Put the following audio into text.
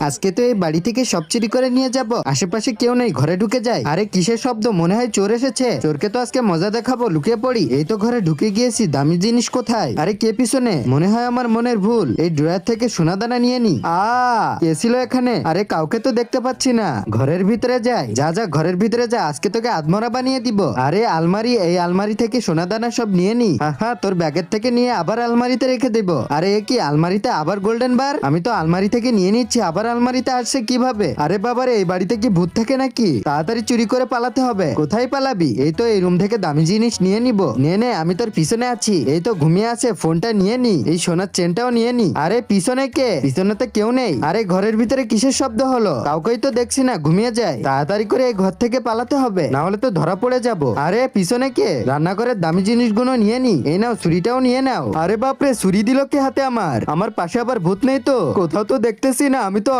আজকে তো এই বাড়ি থেকে সব চুরি করে নিয়ে যাব। আশেপাশে কেউ নেই, ঘরে ঢুকে যায়। আরে কিসের শব্দ? মনে হয় চোর এসেছে। চোরকে তো আজকে মজা দেখাবো, লুকিয়ে পড়ি। এই তো ঘরে ঢুকে গিয়েছি, দামি জিনিস কোথায়? আরে কে পিছনে? মনে হয় আমার মনের ভুল। এই ড্রয়ার থেকে সোনাদানা নিয়ে নি। কে ছিল এখানে? আরে কাউকে তো দেখতে পাচ্ছি না। ঘরের ভিতরে যাই। যা যা, ঘরের ভিতরে যা, আজকে তোকে আধমরা বানিয়ে দিব। আরে আলমারি, এই আলমারি থেকে সোনাদানা সব নিয়ে নি। হ্যাঁ, তোর ব্যাগের থেকে নিয়ে আবার আলমারিতে রেখে দেব। আরে এ কি, আলমারিতে আবার গোল্ডেন বার? আমি তো আলমারি থেকে নিয়ে নিচ্ছি, আবার আলমারিতে আসছে কিভাবে? আরে বাবারে, এই বাড়িতে কি ভূত থাকে নাকি? তাড়াতাড়ি চুরি করে পালাতে হবে। কোথায় পালাবি? এই তো এই রুম থেকে দামি জিনিস নিয়ে নিব। নে, আমি তোর পিছনে আছি। এই তো ঘুমিয়ে আছে, ফোনটা নিয়ে নি। এই সোনার চেনটাও নিয়ে নি। আরে পিছনে কে? পিছনে তো কেউ নেই। আরে ঘরের ভিতরে কিসের শব্দ হলো? কাউকেই তো দেখছি না, ঘুমিয়ে যায়। তাড়াতাড়ি করে এই ঘর থেকে পালাতে হবে, না হলে তো ধরা পড়ে যাব। আরে পিছনে কে? রান্নাঘরের দামি জিনিসগুলো নিয়ে নি। এই নাও, ছুরিটাও নিয়ে নাও। আরে বাপরে, ছুরি দিল কে হাতে? আমার পাশে আবার ভূত নেই তো? কোথাও তো দেখতেছি না, আমি তো